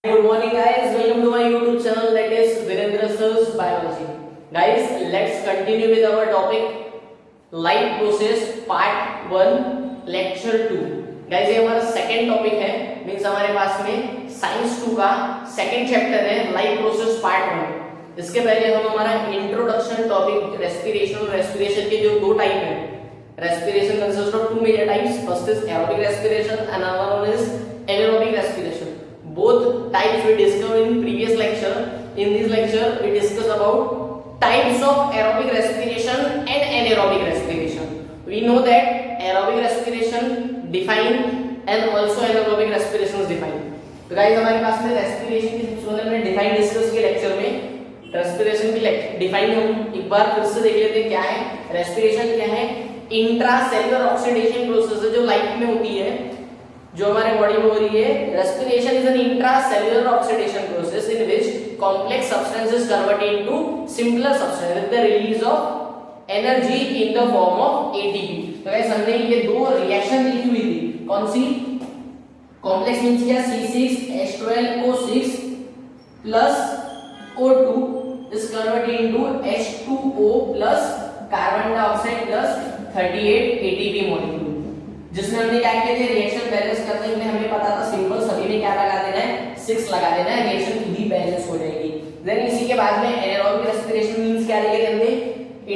Good morning guys, welcome to my YouTube channel that is Virendra Sir's Biology. Guys, let's continue with our topic Life Process Part 1 Lecture 2. Guys, ये हमारा second topic है, means हमारे पास में science 2 का second chapter है life process part 1. इसके पहले हम हमारा इंट्रोडक्शन टॉपिक रेस्पिरेशन और रेस्पिरेशन के जो दो टाइप हैं. Respiration consists of two major types. First is aerobic respiration and another one is anaerobic respiration. Both types we discovered in previous lecture. In this lecture we discuss about types of aerobic respiration and anaerobic respiration. We know that aerobic respiration defined and also anaerobic respiration is defined. तो guys हमारे पास में respiration की सबसे पहले हमने define discuss किया lecture में. respiration की define हम एक बार फिर से देख लेते हैं क्या है. respiration क्या है? इंट्रासेल्युलर ऑक्सीडेशन प्रोसेस है जो लाइफ में होती है, जो हमारे बॉडी में हो रही है. Respiration is an intracellular oxidation process in which complex substance is converted into simpler substance with the release of energy in the form of ATP. तो गाइस हमने ये दो रिएक्शन देखी हुई थी. कौन सी? कॉम्प्लेक्स मींस क्या? C6H12O6 plus O2 is converted into H2O plus carbon dioxide plus 38 ATP molecule, जिसमें हमने क्या किया था? रिएक्शन बैलेंस करने में हमें पता था सिंपल सभी में क्या लगा देना है? 6 लगा देना है, रिएक्शन खुद ही बैलेंस हो जाएगी. देन इसी के बाद में एनारोबिक रेस्पिरेशन मींस क्या लिखे थे हमने?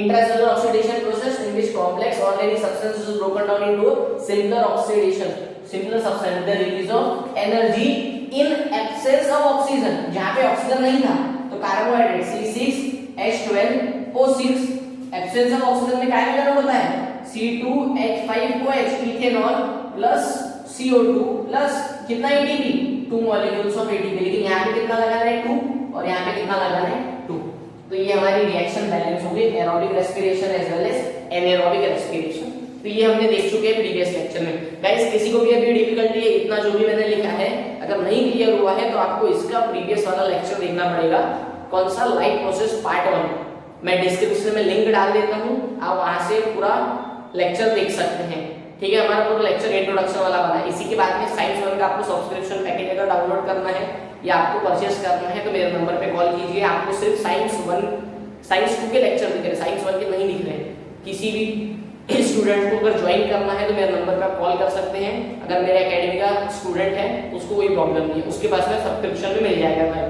Intracellular oxidation process in which complex organic substance is broken down into simpler oxidation, simpler substance the release of energy in absence of oxygen. जहां पे ऑक्सीजन नहीं था तो carbohydrate C6H12O6 absence of oxygen में क्या मिलना होता है? C2H5OH ethanol plus CO2 plus कितना ATP? 2 molecules of ATP. लेकिन यहाँ पे कितना लगाना है? 2 और यहाँ पे कितना लगाना है? 2. तो ये हमारी रिएक्शन बैलेंस हो गई aerobic respiration as well as anaerobic respiration. तो ये हमने देख चुके हैं प्रीवियस लेक्चर में. गाइस किसी को भी अभी डिफिकल्टी है, इतना जो भी मैंने लिखा है अगर नहीं क्लियर हुआ है तो आपको इसका प्रीवियस वाला लेक्चर देखना पड़ेगा. कौन सा? Life process part 1. मैं डिस्क्रिप्शन में लिंक डाल देता हूं, आप वहां से पूरा लेक्चर देख सकते हैं. ठीक है, हमारा पूरा लेक्चर इंट्रोडक्शन वाला बना है. इसी के बाद में साइंस 1 का आपको सब्सक्रिप्शन पैकेज अगर डाउनलोड करना है या आपको परचेस करना है तो मेरे नंबर पे कॉल कीजिए. आपको सिर्फ साइंस 2 के लेक्चर दिख रहे हैं, साइंस 1 के नहीं दिख रहे हैं. किसी भी स्टूडेंट को अगर ज्वाइन करना है तो मेरे नंबर पे आप कॉल कर सकते हैं. अगर मेरे एकेडमी का स्टूडेंट है उसको कोई प्रॉब्लम नहीं है, उसके पास में सब्सक्रिप्शन भी मिल जाएगा. भाई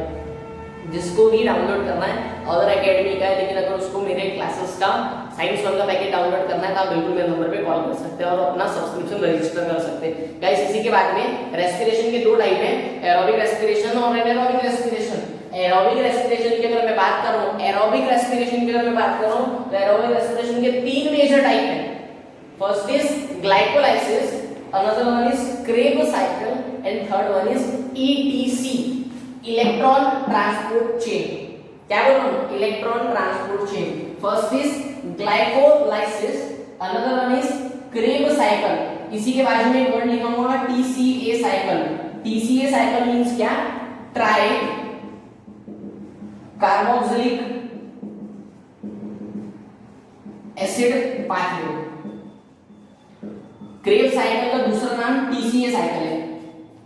जिसको भी डाउनलोड करना है अदर एकेडमी का है, लेकिन अगर उसको मेरे क्लासेस का साइंस 1 का पैकेज डाउनलोड करना है तो आप बिल्कुल मेरे नंबर पे कॉल कर सकते हैं और अपना सब्सक्रिप्शन रजिस्टर कर सकते हैं. गाइस इसी के बाद में रेस्पिरेशन के दो टाइप हैं, एरोबिक रेस्पिरेशन और एनारोबिक रेस्पिरेशन. एरोबिक रेस्पिरेशन की अगर मैं बात कर रहा हूं, एरोबिक रेस्पिरेशन की अगर मैं बात कर रहा हूं तो एरोबिक रेस्पिरेशन के 3 मेजर टाइप हैं. First is glycolysis, another one is Krebs cycle and third one is ETC, electron transport chain. क्या बोल रहा हूं? Electron transport chain. First is glycolysis, another one is Krebs cycle. इसी के बाजू में एक वर्ड लिखा हुआ है TCA cycle. TCA cycle means क्या? Tricarboxylic acid pathway. Kreb cycle का दूसरा नाम TCA साइकिल है.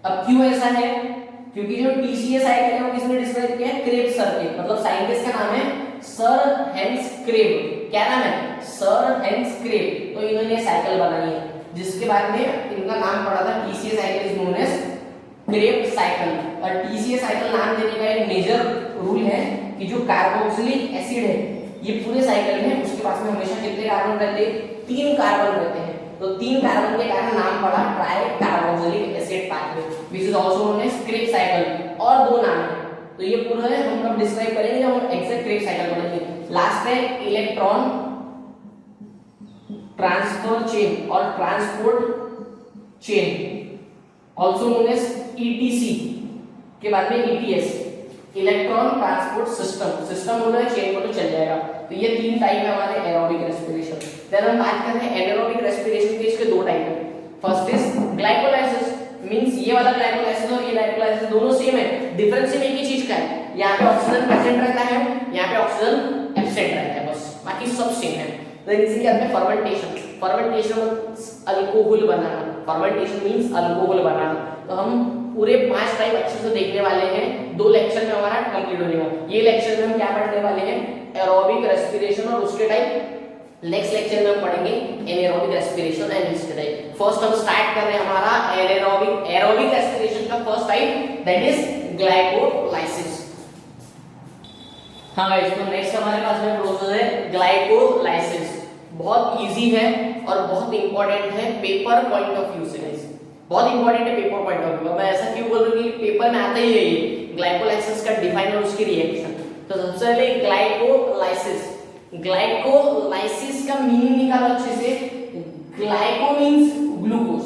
अब क्यों ऐसा है? क्योंकि जो TCA साइकिल है वो किसने डिस्क्राइब किया है? क्रेब सर ने. मतलब साइंटिस्ट का नाम है सर हेंस क्रेब. क्या नाम है? Sir Hans Kreb. तो इन्होंने साइकिल बनाई है जिसके बाद में इनका नाम पड़ा था TCA cycle is known as Kreb cycle. और TCA साइकिल नाम देने का एक मेजर रूल है कि जो कार्बोक्सिलिक एसिड है ये पूरे साइकिल में उसके पास में हमेशा कितने कार्बन रहते हैं? 3 कार्बन रहते हैं. तो 3 कार्बन के कारण नाम पड़ा tricarboxylic acid pathway which is also known as Kreb cycle. और दो नाम है तो ये पूरा है हम कब डिस्क्राइब करेंगे जब हम एग्जैक्ट क्रेब साइकिल बनाएंगे. लास्ट है इलेक्ट्रॉन ट्रांसफर चेन और transport chain also known as ETC के बाद में ETS, electron transport system. System बोल रहा है, चेन बोलो चल जाएगा. तो ये 3 टाइप है हमारे एरोबिक रेस्पिरेशन. देन हम बात कर रहे हैं एनारोबिक रेस्पिरेशन के. इसके 2 टाइप है. फर्स्ट इज ग्लाइकोलाइसिस मींस ये वाला ग्लाइकोलाइसिस और ये ग्लाइकोलाइसिस दोनों सेम है. डिफरेंस सिर्फ एक ही चीज का है, यहाँ पे ऑक्सीजन प्रेजेंट रहता है, यहाँ पे ऑक्सीजन एब्सेंट रहता है, बस बाकी सब सेम है. देन इसी के बाद में फर्मेंटेशन. फर्मेंटेशन अल्कोहल बनाना. फर्मेंटेशन मींस अल्कोहल बनाना. तो हम पूरे 5 टाइप अच्छे से देखने वाले हैं 2 लेक्चर में हमारा कंप्लीट हो जाएगा। ये लेक्चर में हम क्या पढ़ने वाले हैं, एरोबिक रेस्पिरेशन और उसके टाइप। नेक्स्ट लेक्चर में हम पढ़ेंगे एनारोबिक रेस्पिरेशन एंड इसके टाइप। फर्स्ट हम स्टार्ट कर रहे हैं हमारा एरोबिक रेस्पिरेशन का first type, that is glycolysis. हाँ गाइस, तो नेक्स्ट हमारे पास में प्रोसेस है ग्लाइकोलाइसिस। बहुत इजी है और बहुत इंपॉर्टेंट है पेपर पॉइंट ऑफ व्यू से गाइस, बहुत इंपॉर्टेंट है पेपर पॉइंट ऑफ व्यू। मैं ऐसा क्यों बोल रहा हूँ कि पेपर में आता ही है ये ग्लाइकोलाइसिस का डिफाइन और उसकी रिएक्शन। तो सबसे पहले ग्लाइकोलाइसिस का मीनिंग निकालो अच्छे से। Glyco means glucose,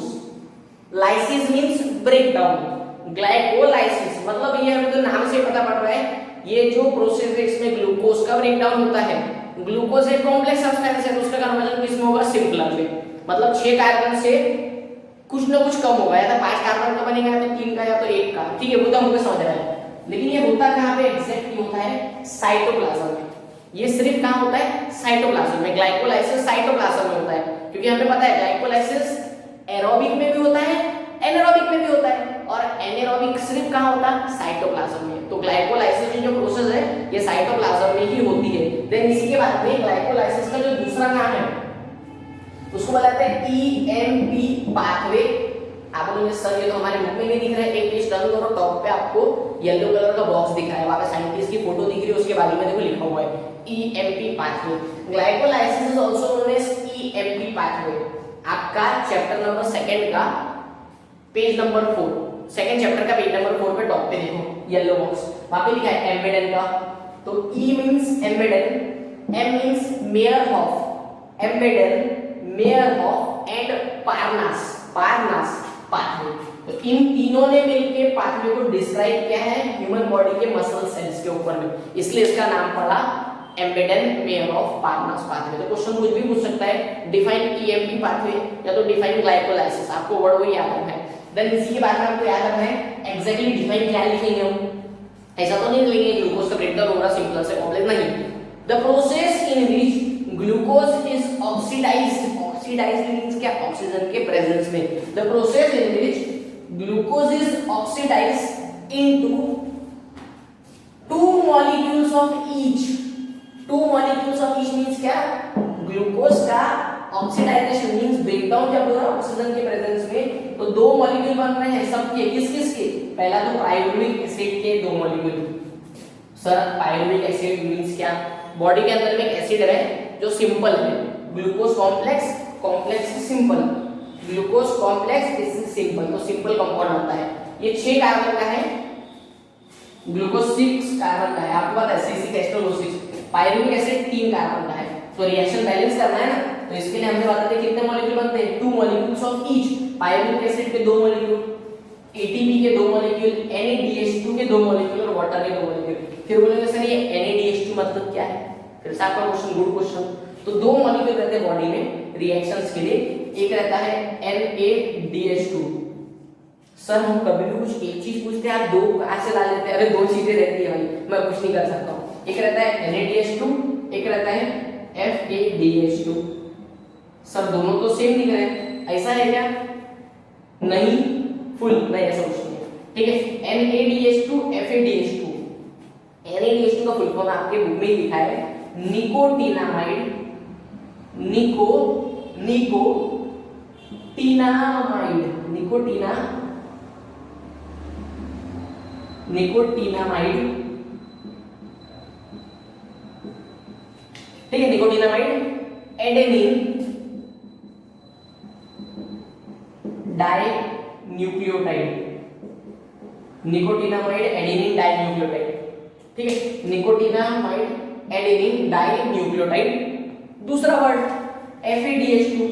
lysis means break down. Glycolysis मतलब ये हमें तो नाम से पता पड़ रहा है, ये जो प्रोसेस है इसमें ग्लूकोज का ब्रेक डाउन होता है। ग्लूकोज एक कॉम्प्लेक्स सब्सटेंस है तो उसका कन्वर्जन किसमें होगा, सिंपलर में। मतलब 6 कार्बन से कुछ ना कुछ कम होगा, या तो 5 कार्बन का बनेगा, या तो 3 का, या तो 1 का। ठीक है, वो तो हमको समझ रहा है। लेकिन ये होता कहाँ पे एग्जैक्टली होता है, साइटोप्लाज्म में। ये सिर्फ कहाँ होता है, साइटोप्लाज्म में। ग्लाइकोलाइसिस साइटोप्लाज्म में होता है, क्योंकि हमें पता है ग्लाइकोलाइसिस एरोबिक में भी होता है, एनारोबिक में भी होता है, और एनारोबिक सिर्फ कहाँ होता है, साइटोप्लाज्म में। तो ग्लाइकोलाइसिस जो प्रोसेस है ये साइटोप्लाज्म में ही होती है। देन इसी के बाद में ग्लाइकोलाइसिस का जो दूसरा नाम है उसको बताते हैं ईएमपी पाथवे। आप बोलेंगे सर ये तो हमारे बुक में नहीं दिख रहा है। एक पेज टर्न करो, टॉप पे आपको येलो कलर का बॉक्स दिख रहा है, वहां पे साइंटिस्ट की फोटो दिख रही है, उसके बाजू में देखो लिखा हुआ है EMP pathway. Glycolysis is also known as EMP pathway. आपका चैप्टर नंबर 2 का पेज नंबर 4, सेकंड चैप्टर का पेज नंबर 4 पे टॉप पे देखो येलो बॉक्स, वहां पे लिखा है एम्बेडेन का। तो E means Embden, M means Meyerhof, Embden Meyerhof, and Parnas pathway. तो इन तीनों ने मिलकर पाथवे को डिस्क्राइब किया है ह्यूमन बॉडी के मसल सेल्स के ऊपर में, इसलिए इसका नाम पड़ा एम्बेडेन मेयर ऑफ पारनास पाथवे। तो क्वेश्चन कुछ भी पूछ सकता है, डिफाइन ईएमपी पाथवे या तो डिफाइन ग्लाइकोलाइसिस, आपको वर्ड वो याद रखना है। देन इसी के बाद में आपको याद रखना है एग्जैक्टली डिफाइन क्या लिखेंगे हम। ऐसा तो नहीं लिखेंगे ग्लूकोज का ब्रेकडाउन हो रहा सिंपल से कॉम्प्लेक्स नहीं। The process in which glucose is oxidised, oxidised means क्या, ऑक्सीजन के प्रेजेंस में। The process in which glucose is oxidised into 2 molecules of each. 2 molecules of each means क्या, ग्लूकोज का ऑक्सीडाइजेशन मींस ब्रेकडाउन जब हो रहा है ऑक्सीजन के प्रेजेंस में, तो 2 मॉलिक्यूल बन रहे हैं सबके, किस के, पहला तो पायरुविक एसिड के 2 molecule. Sir pyruvic acid means क्या, बॉडी के अंदर में एक एसिड है जो सिंपल है, ग्लूकोज कॉम्प्लेक्स, कॉम्प्लेक्स से सिंपल, ग्लूकोज कॉम्प्लेक्स इससे सिंपल, तो सिंपल कंपाउंड होता है। ये 6 कार्बन का है, ग्लूकोज 6 कार्बन का है, आपको पता है C6H12O6। पायरुविक एसिड 3 कार्बन का है, तो रिएक्शन बैलेंस करना है ना, तो इसके लिए हमें बताते हैं कितने मॉलिक्यूल बनते हैं, 2 molecules of each. Pyruvic acid के 2 मॉलिक्यूल, एटीपी के 2 मॉलिक्यूल, NaDH2 के 2 मॉलिक्यूल और वाटर के 2 मॉलिक्यूल। फिर बोलेंगे सर ये NaDH2 मतलब क्या है, फिर से आपका क्वेश्चन, गुड क्वेश्चन। तो 2 मॉलिक्यूल रहते हैं बॉडी में रिएक्शंस के लिए, एक रहता है NaDH2। सर हम कभी भी कुछ एक चीज पूछते हैं आप 2 कहां से ला लेते हैं, अरे 2 चीजें रहती है भाई, मैं कुछ नहीं कर सकता हूं। एक रहता है NaDH2, एक रहता है FADH2। सर दोनों तो सेम दिख रहे हैं, ऐसा है क्या, नहीं, फुल नहीं, ऐसा कुछ नहीं है। ठीक है, NaDH2 FADH2। NaDH2 का फुल फॉर्म आपके बुक में ही लिखा है निकोटिनामाइड, निकोटिनामाइड, ठीक है, nicotinamide adenine dinucleotide, nicotinamide adenine dinucleotide. ठीक है, निकोटिनामाइड एडेनिन डाइन्यूक्लियोटाइड। दूसरा word FADH2,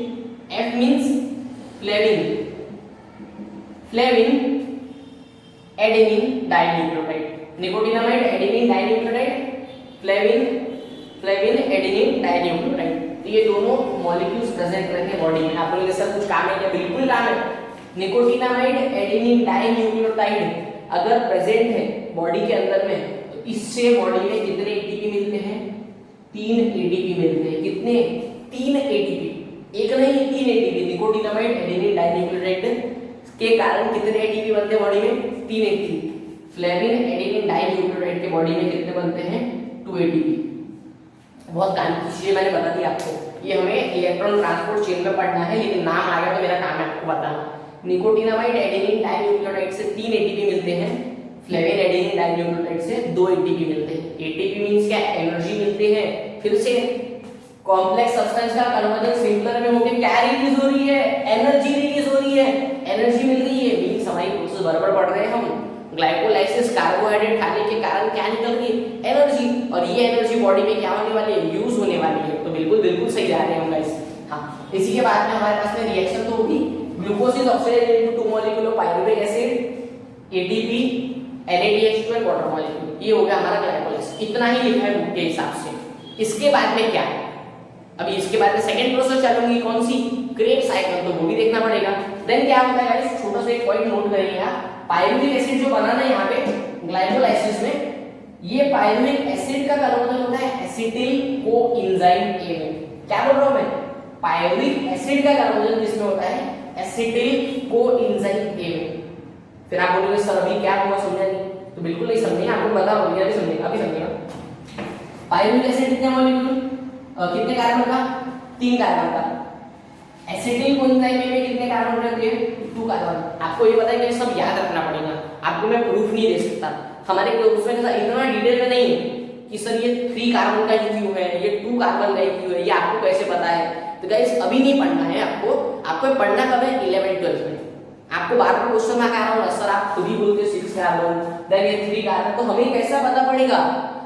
F means flavin, adenine dinucleotide, nicotinamide adenine dinucleotide, flavin adenine dinucleotide. तो ये दोनों मॉलिक्यूल्स प्रेजेंट रहते हैं बॉडी में। आप लोगों सर कुछ काम है क्या, बिल्कुल काम है। निकोटिनामाइड एडेनिन डाइन्यूक्लियोटाइड अगर प्रेजेंट है बॉडी के अंदर में, तो इससे बॉडी में कितने एटीपी मिलते हैं, 3 एटीपी मिलते हैं। कितने, 3 एटीपी, एक नहीं 3 एटीपी। निकोटिनामाइड एडेनिन डाइन्यूक्लियोटाइड के कारण कितने एटीपी बनते हैं बॉडी में, 3 एटीपी। फ्लेविन एडेनिन डाइन्यूक्लियोटाइड के बॉडी में कितने बनते हैं 2 एटीपी। बहुत काम की चीजें मैंने बता दी आपको, ये हमें इलेक्ट्रॉन ट्रांसपोर्ट चेन में पढ़ना है, लेकिन नाम आ गया तो मेरा काम है आपको बताना। निकोटिनामाइड एडेनिन डाइन्यूक्लियोटाइड से 3 एटीपी मिलते हैं, फ्लेविन एडेनिन डाइन्यूक्लियोटाइड से 2 एटीपी मिलते हैं। एटीपी मींस क्या, एनर्जी मिलती है। फिर से कॉम्प्लेक्स सब्सटेंस का कन्वर्जन सिंपलर में होके क्या रिलीज हो रही है, एनर्जी रिलीज हो रही है, एनर्जी मिल रही है, मींस हमारी प्रोसेस बराबर पढ़ रहे हैं हम। ग्लाइकोलाइसिस कार्बोहाइड्रेट खाने के कारण क्या निकल रही है, एनर्जी, और ये एनर्जी बॉडी में क्या होने वाली है, यूज होने वाली है। तो बिल्कुल बिल्कुल सही जा रहे हैं हम गाइस। हाँ, इसी के बाद में हमारे पास में रिएक्शन तो होगी, glucose is oxidised into 2 molecule of pyruvate acid ATP NADH2 and water molecule. ये हो गया हमारा ग्लाइकोलाइसिस, इतना ही लिखा है बुक के हिसाब से। इसके बाद में क्या, अभी इसके बाद में सेकंड प्रोसेस चलूंगी, कौन सी, क्रेब्स साइकिल, तो वो भी देखना पड़ेगा। देन क्या होता है गाइस, छोटा सा एक पॉइंट नोट करिए आप, पायरुविक एसिड जो बना ना यहाँ पे ग्लाइकोलाइसिस में, ये पायरुविक एसिड का कन्वर्जन होता है एसिटिल कोएंजाइम ए में। क्या बोल रहा हूं मैं, पायरुविक एसिड का कन्वर्जन जिसमें होता है एसिटिल कोएंजाइम ए में। फिर आप बोलोगे सर अभी क्या हुआ, समझा नहीं, तो बिल्कुल नहीं समझे, आपको बता रहा हूं, अभी समझेगा, अभी समझेगा। पायरुविक एसिड कितने मॉलिक्यूल, कितने कार्बन का, 3 कार्बन का। एसिटिल कोएंजाइम ए में कितने कार्बन रहते हैं, 2 कार्बन। आपको ये पता है कि सब याद रखना पड़ेगा, आपको मैं प्रूफ नहीं दे सकता। हमारे उसमें इतना डिटेल में नहीं है कि सर ये 3 कार्बन का ही क्यों है, ये 2 कार्बन का ही क्यों है, ये आपको कैसे पता है। तो गाइस अभी नहीं पढ़ना है आपको पढ़ना कब है, 11 12 में। आपको बार बार क्वेश्चन में आ रहा हूँ सर, आप खुद ही बोलते 6 कार्बन, देन ये 3 कार्बन, तो हमें कैसा पता पड़ेगा,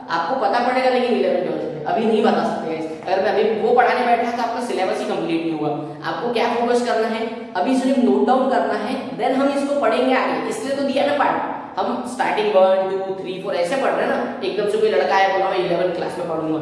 आपको पता पड़ेगा, लेकिन 11 12 में अभी नहीं बता सकते। अगर मैं अभी वो पढ़ाने बैठा तो आपका सिलेबस ही कंप्लीट नहीं हुआ। आपको क्या फोकस करना है, अभी सिर्फ नोट डाउन करना है, देन हम इसको पढ़ेंगे आगे। इसलिए तो दिया ना पार्ट, हम स्टार्टिंग 1 2 3 4 ऐसे पढ़ रहे हैं ना, एकदम से कोई लड़का है बोला मैं 11th क्लास में पढ़ूंगा,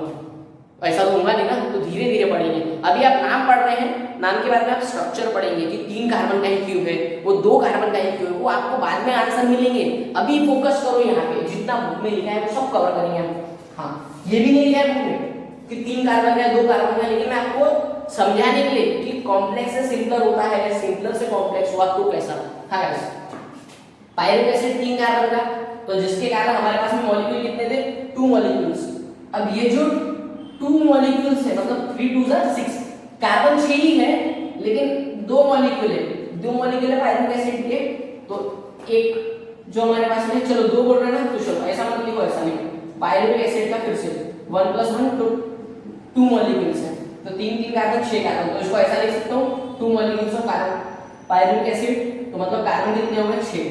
ऐसा तो होगा नहीं ना, तो धीरे धीरे पढ़ेंगे। अभी आप नाम पढ़ रहे हैं, नाम के बाद में आप स्ट्रक्चर पढ़ेंगे कि 3 कार्बन का ही क्यों है, वो 2 कार्बन का ही क्यों है, वो आपको बाद में आंसर मिलेंगे। अभी फोकस करो यहाँ पे, जितना बुक में लिखा है वो सब कवर करेंगे हम। हाँ, ये भी नहीं लिखा है बुक में कि 3 कार्बन का 2 कार्बन का, लेकिन मैं आपको समझाने के लिए कि कॉम्प्लेक्स से सिंपलर होता है, सिंपलर से कॉम्प्लेक्स हुआ तो कैसा। हाँ गाइस, पायरुविक एसिड 3 कार्बन का, तो जिसके कारण हमारे पास में मॉलिक्यूल कितने थे, 2 मॉलिक्यूल्स। अब ये जो 2 मॉलिक्यूल्स है, मतलब 3 2 6, कार्बन 6 ही है, लेकिन 2 मॉलिक्यूल है, 2 मॉलिक्यूल है पायरुविक एसिड के। तो एक जो हमारे पास में, चलो 2 बोल रहे हैं ना, तो चलो ऐसा मत लिखो, ऐसा लिखो, पायरुविक एसिड का फिर से 1 + 1 तो 2 मॉलिक्यूल्स हैं, तो 3 3 कार्बन 6 कार्बन, तो इसको ऐसा लिख सकता हूँ 2 molecules of carbon pyruvic acid, तो मतलब कार्बन कितने हो गए 6।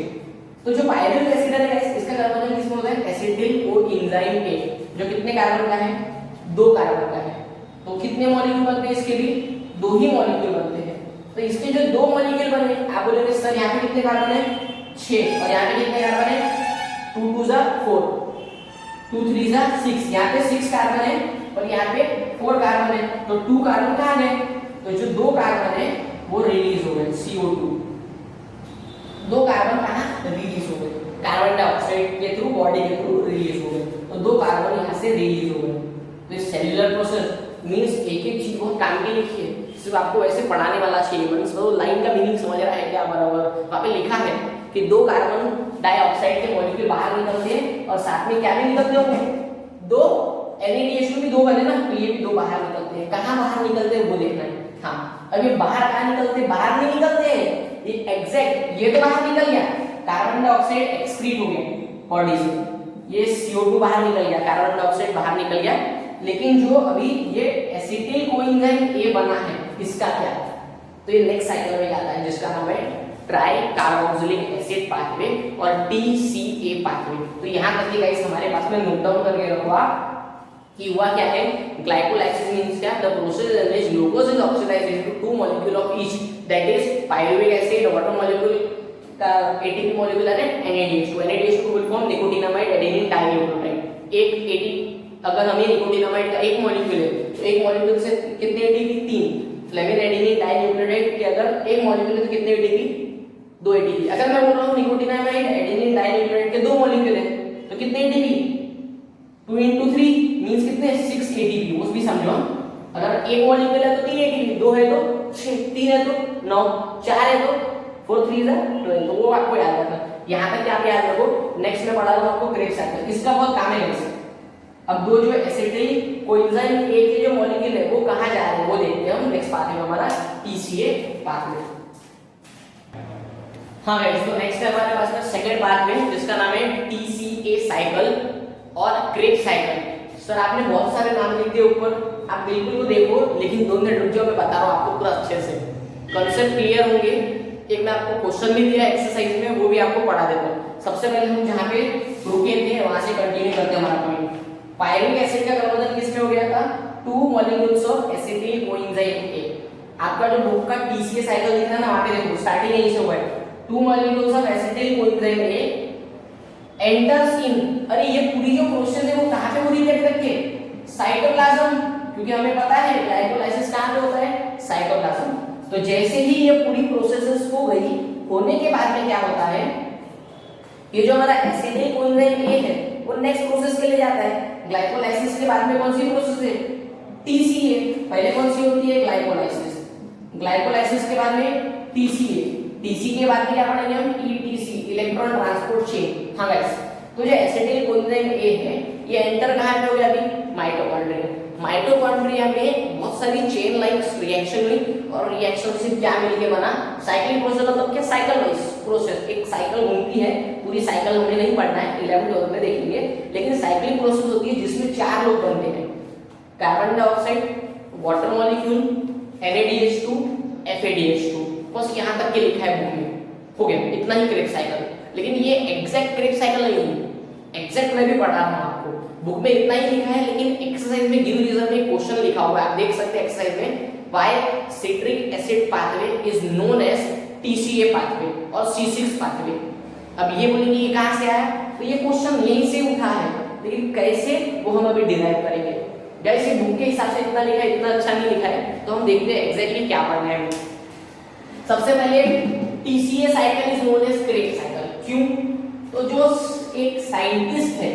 तो जो पायरुविक एसिड है इसका कन्वर्जन किसमें होता है, एसिटिल कोएंजाइम ए, जो कितने कार्बन का है, 2 कार्बन का है। तो कितने मॉलिक्यूल बनते हैं इसके भी, 2 ही मॉलिक्यूल बनते हैं। तो इसके जो 2 मॉलिक्यूल बने, आप बोलोगे सर यहाँ पे कितने कार्बन है, 6, और यहाँ पे कितने कार्बन है, 2 2 4, 2 3 6, यहाँ पे 6 कार्बन है और यहाँ पे 4 कार्बन है, तो 2 कार्बन कहाँ गए, तो जो 2 कार्बन है वो रिलीज हो गए, CO2, 2 कार्बन कहाँ रिलीज हो गए, कार्बन डाइऑक्साइड के थ्रू, बॉडी के थ्रू रिलीज हो गए, तो 2 कार्बन यहाँ से रिलीज हो गए। तो सेल्यूलर प्रोसेस मींस एक एक चीज बहुत काम की लिखी है, सिर्फ आपको ऐसे पढ़ाने वाला चाहिए, मींस वो लाइन का मीनिंग समझ रहा है क्या, बराबर वहाँ पे लिखा है कि 2 कार्बन डाइऑक्साइड के मॉलिक्यूल बाहर निकलते हैं और साथ में क्या भी निकलते होंगे, 2 NADH2 भी 2 बने ना, तो ये भी 2 बाहर निकलते हैं। कहाँ बाहर निकलते हैं वो देखना है। हाँ, अब ये बाहर कहाँ निकलते हैं, बाहर नहीं निकलते हैं, ये एग्जैक्ट ये तो बाहर निकल गया, कार्बन डाइऑक्साइड एक्सक्रीट हो गया बॉडी से, ये CO2 बाहर निकल गया, कार्बन डाइऑक्साइड बाहर निकल गया, लेकिन जो अभी ये एसिटिल कोएंजाइम ए बना है इसका क्या, तो ये नेक्स्ट साइकिल में आता है जिसका नाम है ट्राई कार्बोक्सिलिक एसिड पाथवे और TCA पाथवे। तो यहाँ तक के गाइस हमारे पास में नोट डाउन करके रखो आप कि हुआ क्या है, ग्लाइकोलाइसिस मींस क्या, the process in which glucose is oxidised into 2 molecule of each, that is pyruvic acid, water molecule का ATP मॉलिक्यूल है NADH2, NADH2 को full form nicotinamide adenine dinucleotide. एक ATP, अगर हमें निकोटिनामाइड का एक मॉलिक्यूल है तो एक मॉलिक्यूल से कितने ATP, 3। फ्लेविन एडेनिन डाइन्यूक्लियोटाइड के अगर एक मॉलिक्यूल है तो कितने ATP, 2 ATP। अगर मैं बोल रहा हूँ निकोटिनामाइड एडेनिन डाइन्यूक्लियोटाइड के 2 मॉलिक्यूल है तो कितने ATP, 2 × 3 मींस कितने, 6 ATP। वो भी समझो, अगर एक मॉलिक्यूल है तो 3 ATP, 2 है तो 6, 3 है तो 9, 4 है तो 4 3 12, तो वो आपको याद रखना। यहाँ तक आप याद रखो, नेक्स्ट में पढ़ा रहा हूँ आपको क्रेब्स साइकिल, इसका बहुत काम है वैसे। अब दो जो एसिटिल कोएंजाइम ए के जो मॉलिक्यूल है वो कहाँ जा रहे हैं वो देखते हैं हम नेक्स्ट पार्ट में, हमारा टीसीए पार्ट में। हाँ गाइस, तो नेक्स्ट है हमारे पास में सेकंड पार्ट में जिसका नाम है टीसीए साइकिल और क्रेब्स साइकिल। सर आपने बहुत सारे नाम लिख दिए ऊपर, आप बिल्कुल वो देखो, लेकिन 2 मिनट रुक जाओ, मैं बता रहा हूँ आपको पूरा अच्छे से, कंसेप्ट क्लियर होंगे। एक मैं आपको क्वेश्चन भी दिया एक्सरसाइज में, वो भी आपको पढ़ा देता हूँ। सबसे पहले हम जहाँ पे रुके थे वहां से कंटिन्यू करते हैं हमारा पॉइंट। पायरुविक एसिड का क्रमबद्ध किसमें हो गया था? 2 molecules of acetyl coenzyme A. आपका जो बुक का टीसीए साइकिल दिख रहा है ना, वहां पे देखो स्टार्टिंग यहीं से हुआ है, 2 molecules of acetyl coenzyme A enters in, अरे ये पूरी जो प्रोसेस है वो कहां पे हो रही है देख रखिए, साइटोप्लाज्म, क्योंकि हमें पता है ग्लाइकोलाइसिस कहां पे होता है? साइटोप्लाज्म। तो जैसे ही ये पूरी प्रोसेसेस हो गई, होने के बाद में क्या होता है, ये जो हमारा एसिटिल कोएंजाइम ए है वो नेक्स्ट प्रोसेस के लिए जाता है। ग्लाइकोलाइसिस के बाद में कौन सी प्रोसेस है? टीसीए। पहले कौन सी होती है? ग्लाइकोलाइसिस। ग्लाइकोलाइसिस के बाद में टीसीए, टीसी के बाद क्या पढ़ेंगे हम? Etc, electron transport chain. हाँ गाइस, तो जो एसिटिल कोएंजाइम ए है ये एंटर कहां पे हो गया? अभी माइटोकॉन्ड्रिया। माइटोकॉन्ड्रिया में बहुत सारी चेन लाइक रिएक्शन हुई और रिएक्शन से क्या मिलके बना? Cyclic process. मतलब क्या? साइकिल वाइज प्रोसेस, एक साइकिल घूमती है, पूरी साइकिल हमें नहीं पढ़ना है, 11th में देखेंगे, लेकिन साइक्लिक प्रोसेस होती है जिसमें 4 लोग बनते हैं, carbon dioxide, water molecule, NaDH2, FADH2। बस यहाँ तक के लिखा है बुक में, हो गया, इतना ही क्रेब्स साइकिल। लेकिन ये एग्जैक्ट क्रेब्स साइकिल नहीं है, एग्जैक्ट मैं भी पढ़ा रहा हूँ आपको, बुक में इतना ही लिखा है, लेकिन एक्सरसाइज में गिव रीजन में क्वेश्चन लिखा हुआ है, आप देख सकते हैं एक्सरसाइज में, why citric acid pathway is known as TCA pathway और C6 पाथवे। अब ये बोलेंगे ये कहाँ से आया, तो ये क्वेश्चन यहीं से उठा है, लेकिन कैसे वो हम अभी डिराइव करेंगे। जैसे बुक के हिसाब से इतना लिखा है, इतना अच्छा नहीं लिखा है, तो हम देखते हैं एग्जैक्टली क्या पढ़ना है। सबसे पहले TCA cycle is known as Krebs cycle, क्यों? तो जो एक साइंटिस्ट है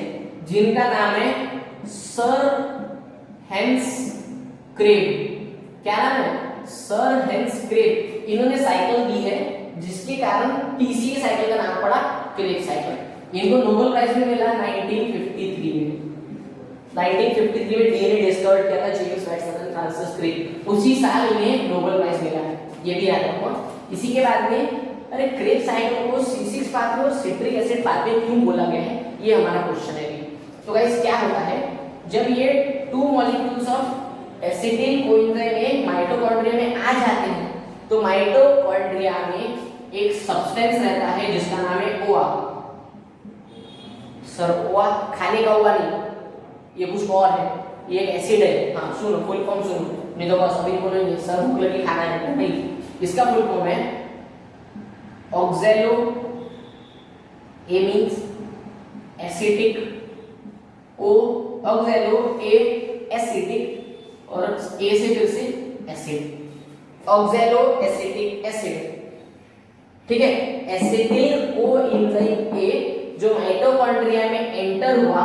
जिनका नाम है सर हेंस क्रेब, क्या नाम है? सर हेंस क्रेब, इन्होंने साइकिल दी है जिसके कारण टीसीए साइकिल का नाम पड़ा क्रेब साइकिल। इनको नोबेल प्राइज भी मिला 1953 में। 1953 में डीएनए डिस्कवर किया था जेम्स वाटसन और फ्रांसिस क्रिक, उसी साल इन्हें नोबेल प्राइज मिला है, ये भी याद रखो। इसी के बाद में अरे क्रेब साइकिल को C6 पाथवे और सिट्रिक एसिड पाथवे क्यों बोला गया है, ये हमारा क्वेश्चन है। तो गाइस क्या होता है, जब ये 2 molecules of acetyl coenzyme A mitochondria में आ जाते हैं, तो माइटोकॉन्ड्रिया में एक सब्सटेंस रहता है जिसका नाम है ओआ। सर ओआ खाने का ओआ नहीं, ये कुछ और है, ये एक एसिड है। हाँ सुनो, फुल फॉर्म सुनो, नहीं तो बस अभी बोलेंगे सर भूख लगी खाना है, नहीं, इसका फुल फॉर्म है ऑक्सैलो, ए मींस एसिटिक, ओ ऑक्सैलो ए एसिटिक और ए से फिर से एसिड, ऑक्सैलो एसिटिक एसिड, ठीक है। एसिटिल कोएंजाइम ए जो माइटोकॉन्ड्रिया में एंटर हुआ,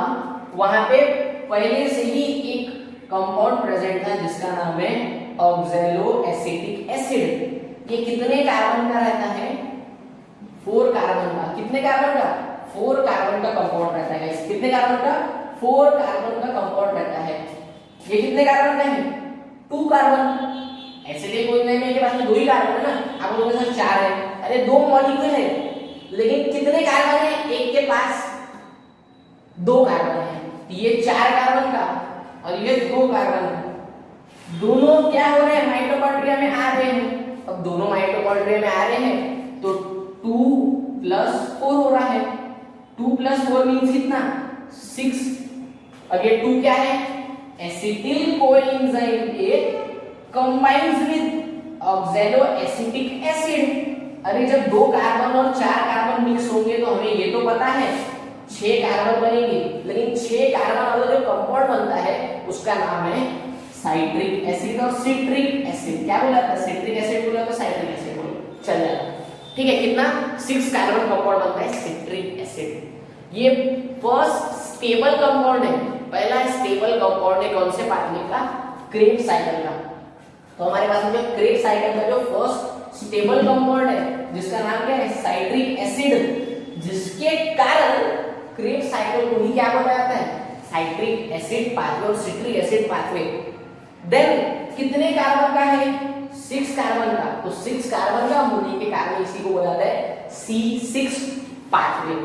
वहां पे पहले से ही एक कंपाउंड प्रेजेंट था जिसका नाम है ऑक्सैलो एसिटिक एसिड। ये कितने कार्बन का रहता है? 4 कार्बन का। कितने कार्बन का? 4 कार्बन का कंपाउंड रहता है। कितने कार्बन का? 4 कार्बन का कंपाउंड रहता है। ये कितने कार्बन का है? 2 कार्बन। एसिटिल कोएंजाइम के पास में 2 ही कार्बन है ना, आप लोगों के पास 4 है। अरे 2 मॉलिक्यूल है, लेकिन कितने कार्बन है? एक के पास 2 कार्बन है, ये 4 कार्बन का और ये 2 कार्बन का। दोनों क्या हो रहे हैं? माइटोकॉन्ड्रिया में आ रहे हैं। अब दोनों माइटोकॉन्ड्रिया में आ रहे हैं तो 2 + 4 हो रहा है। 2 + 4 मींस कितना? 6। अब ये 2 क्या है? Acetyl coenzyme A combines with oxalo acetic acid. अरे जब 2 कार्बन और 4 कार्बन मिक्स होंगे तो हमें ये तो पता है 6 कार्बन बनेंगे, लेकिन 6 कार्बन वाला जो कंपाउंड बनता है उसका नाम है साइट्रिक एसिड और सिट्रिक एसिड। क्या बोला था? सिट्रिक एसिड बोला तो साइट्रिक एसिड बोला, चल जाएगा, ठीक है। कितना? 6 कार्बन कंपाउंड बनता है सिट्रिक एसिड। ये फर्स्ट स्टेबल कंपाउंड है, पहला स्टेबल कंपाउंड है कौन से पाथवे का? क्रेब साइकिल का। तो हमारे पास में क्रेब साइकिल का जो फर्स्ट स्टेबल कंपाउंड है जिसका नाम क्या है? साइट्रिक एसिड, जिसके कारण क्रेब्स साइकिल को ही क्या बोला जाता है, साइट्रिक एसिड पाथवे और सिट्रिक एसिड पाथवे। देन कितने कार्बन का है, 6 कार्बन का, तो 6 कार्बन का होने के कारण इसी को बोला जाता है C6 पाथवे।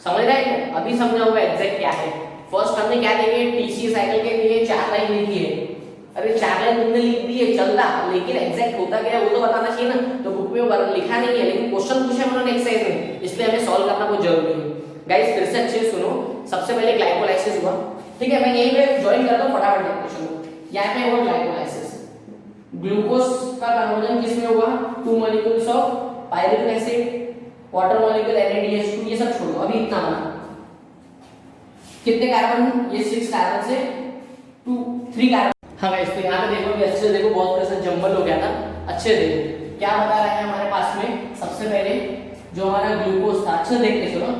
समझ रहे हैं? अभी समझाऊंगा एग्जैक्ट क्या है। फर्स्ट हमने क्या देखे, टीसी साइकिल के लिए 4 लाइन लिखी है। अरे 4 लाइन तुमने लिख दी है चल रहा, लेकिन एग्जैक्ट होता क्या है वो तो बताना चाहिए ना। तो बुक में वो लिखा नहीं है, लेकिन क्वेश्चन पूछा है उन्होंने एक्सरसाइज में, इसलिए हमें सॉल्व करना बहुत जरूरी है। गाइस फिर से अच्छे से सुनो। सबसे पहले ग्लाइकोलाइसिस हुआ, ठीक है, मैं यहीं पे ज्वाइन करता हूं फटाफट क्वेश्चन को। यहां पे हुआ ग्लाइकोलाइसिस, ग्लूकोज का कन्वर्जन किसमें हुआ, 2 molecules of pyruvic acid, water molecule NaDH2, ये सब छोड़ो, अभी इतना बना। कितने कार्बन, ये 6 कार्बन से 3 कार्बन। हाँ गाइस तो यहाँ पे देखो, भी अच्छे से देखो, बहुत कैसे जंबल हो गया था, अच्छे देखो क्या बता रहे हैं हमारे पास में। सबसे पहले जो हमारा ग्लूकोज था, अच्छे देखते सुनो,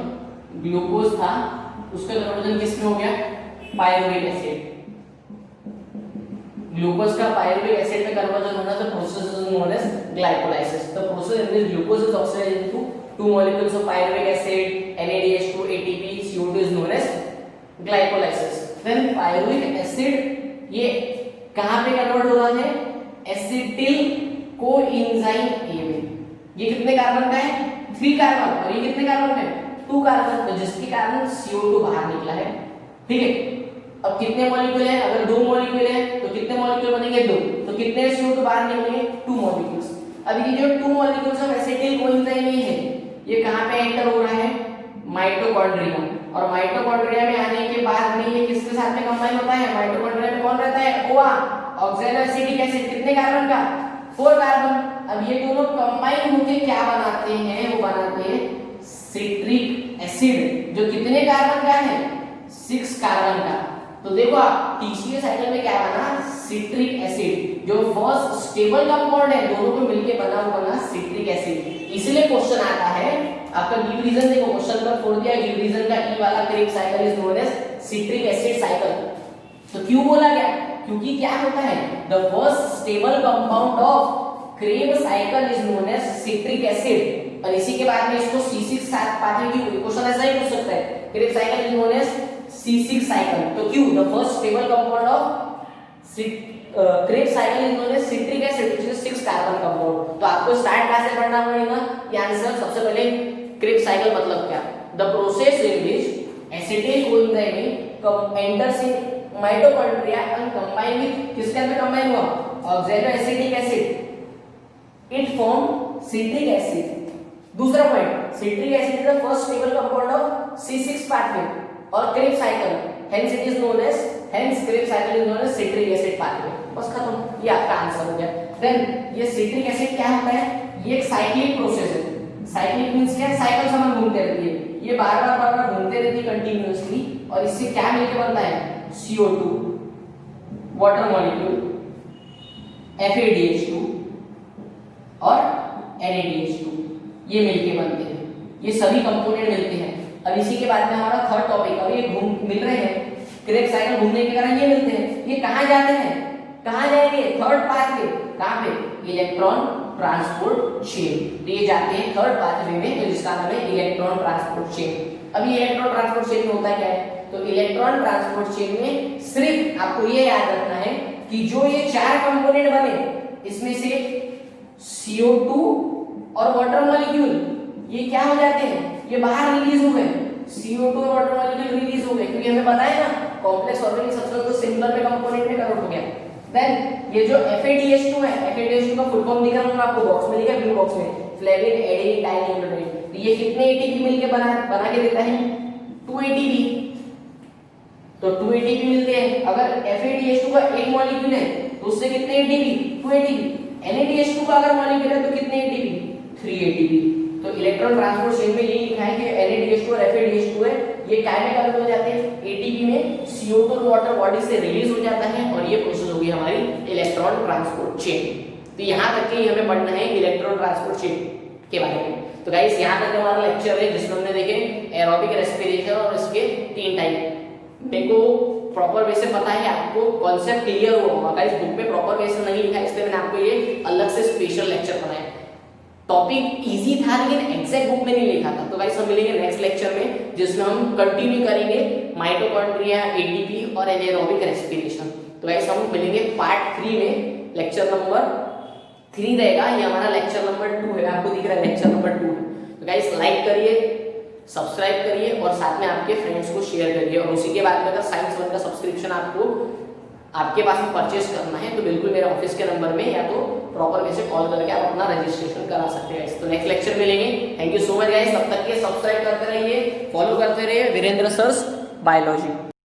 ग्लूकोज था उसका कन्वर्जन किसमें हो गया, पायरुविक एसिड। ग्लूकोज का पायरुविक एसिड में कन्वर्जन होना तो process is known as glycolysis. The process in which glucose is oxidised into 2 molecules of pyruvic acid, NaDH2, ATP, CO2 is known as glycolysis. Then pyruvic acid ये कहाँ पे convert हो रहा है, acetyl coenzyme A में। ये कितने carbon का है, 3 कार्बन, और ये कितने कार्बन का है, 2 कार्बन, तो जिसके कारण CO2 बाहर निकला है, ठीक है। अब कितने मॉलिक्यूल है, अगर 2 मॉलिक्यूल है तो कितने मॉलिक्यूल बनेंगे, 2, तो कितने CO2 बाहर निकलेंगे, 2 मॉलिक्यूल्स। अब ये जो 2 molecules of acetyl coenzyme A है, ये कहाँ पे एंटर हो रहा है, माइटोकॉन्ड्रिया, और माइटोकॉन्ड्रिया में आने के बाद में ये किसके साथ में कंबाइन होता है, माइटोकॉन्ड्रिया में कौन रहता है, OA, ऑक्सैलोएसिटिक एसिड, कितने कार्बन का, 4 कार्बन। अब ये दोनों कंबाइन होकर क्या बनाते हैं, वो बनाते हैं सिट्रिक एसिड, जो कितने कार्बन का है, 6 कार्बन का। तो देखो आप टीसीए साइकिल में क्या बना, सिट्रिक एसिड, जो फर्स्ट स्टेबल कंपाउंड है, दोनों को मिलके बना हुआ बना सिट्रिक एसिड। इसलिए क्वेश्चन आता है आपका गिव रीजन, देखो क्वेश्चन नंबर 4 दिया, गिव रीजन का ई वाला Krebs cycle is known as citric acid cycle. तो क्यों बोला गया, क्योंकि क्या होता है, the first stable compound of Krebs cycle is known as citric acid, और इसी के बाद में इसको C6 साथ पाते की क्वेश्चन ऐसा ही पूछ सकता है, Krebs cycle is known as C6 cycle. तो क्यों, the first stable compound of Krebs cycle is known as citric acid, which is 6 carbon compound. तो आपको स्टार्ट कहां से पढ़ना पड़ेगा, ये आंसर सबसे पहले क्रेब्स साइकिल मतलब क्या, the process in which acetyl coenzyme enters in mitochondria and combine with, किसके अंदर कंबाइन हुआ, oxaloacetic acid, it form citric acid. दूसरा point, citric acid is the first stable compound of C6 pathway और Krebs cycle, hence it is known as, hence Krebs cycle is known as citric acid pathway। बस खत्म, ये आपका answer हो गया। Then ये citric acid क्या होता है, ये एक साइक्लिक प्रोसेस है। साइक्लिक मींस क्या, साइकिल समान घूमते रहती है, ये बार-बार घूमते रहती है कंटीन्यूअसली, और इससे क्या मिलके बनता है, CO2, वाटर मॉलिक्यूल, FADH2 और NaDH2, ये मिलके बनते हैं, ये सभी कंपोनेंट मिलते हैं। अब इसी के बाद में हमारा थर्ड टॉपिक, अब ये घूम मिल रहे हैं, क्रेब्स साइकिल घूमने के कारण ये मिलते हैं, ये कहां जाते हैं, कहां जाएंगे, थर्ड पाथवे, कहां पे, इलेक्ट्रॉन ट्रांसपोर्ट चेन। तो ये जाते हैं थर्ड पाथवे में, तो जिसका नाम है इलेक्ट्रॉन ट्रांसपोर्ट चेन। अब ये इलेक्ट्रॉन ट्रांसपोर्ट चेन में होता क्या है, तो इलेक्ट्रॉन ट्रांसपोर्ट चेन में सिर्फ आपको ये याद रखना है कि जो ये 4 कंपोनेंट बने, इसमें से CO2 और वाटर मॉलिक्यूल ये क्या हो जाते हैं, ये बाहर रिलीज हो गए, CO2 और वाटर मॉलिक्यूल रिलीज हो गए, क्योंकि हमें पता है ना कॉम्प्लेक्स ऑर्गेनिक सब्सटेंस तो सिंगुलर में कंपोनेंट में कन्वर्ट हो गया। देन ये जो FADH2 है, FADH2 का फुल फॉर्म दिखा रहा हूं आपको, बॉक्स में लिखा है, ब्लू बॉक्स में, फ्लेविन एडेनिन डाइन्यूक्लियोटाइड। तो ये कितने ATP मिलके बना के देता है, 2 ATP। तो 2 ATP मिलते हैं। अगर FADH2 का एक मॉलिक्यूल है तो उससे कितने ATP, 2 ATP। NaDH2 का अगर मॉलिक्यूल है तो कितने ATP, 3 ATP। तो इलेक्ट्रॉन ट्रांसपोर्ट चेन में ये लिखा है कि NaDH2 और FADH2 है, ये क्या में कन्वर्ट हो जाते हैं, ATP में, CO2 और वाटर बॉडी से रिलीज हो जाता है, और ये प्रोसेस होगी हमारी इलेक्ट्रॉन ट्रांसपोर्ट चेन। तो यहाँ तक ही हमें पढ़ना है इलेक्ट्रॉन ट्रांसपोर्ट चेन के बारे में। तो गाइस यहाँ तक हमारा लेक्चर है, जिसमें हमने देखे एरोबिक रेस्पिरेशन और इसके 3 टाइप। मेरे को प्रॉपर वे से पता है, आपको कॉन्सेप्ट क्लियर हुआ होगा। गाइस बुक में प्रॉपर वे से नहीं लिखा है, इसलिए मैंने आपको ये अलग से स्पेशल लेक्चर बनाया। टॉपिक इजी था लेकिन एग्जैक्ट बुक में नहीं लिखा था। तो गाइस हम मिलेंगे नेक्स्ट लेक्चर में जिसमें हम कंटिन्यू करेंगे माइटोकॉन्ड्रिया, एटीपी और एनारोबिक रेस्पिरेशन। तो गाइस हम मिलेंगे पार्ट 3 में, लेक्चर नंबर 3 रहेगा, ये हमारा लेक्चर नंबर 2 है, आपको दिख रहा है लेक्चर नंबर 2। तो गाइस लाइक करिए, सब्सक्राइब करिए और साथ में आपके फ्रेंड्स को शेयर करिए। और उसी के बाद में अगर साइंस 1 का सब्सक्रिप्शन आपको आपके पास में परचेस करना है तो बिल्कुल मेरे ऑफिस के नंबर में या तो प्रॉपर वे से कॉल करके आप अपना रजिस्ट्रेशन करा सकते हैं गाइस। तो नेक्स्ट लेक्चर मिलेंगे। Thank you so much guys, तब तक के सब्सक्राइब करते रहिए, फॉलो करते रहिए वीरेंद्र सर्स बायोलॉजी।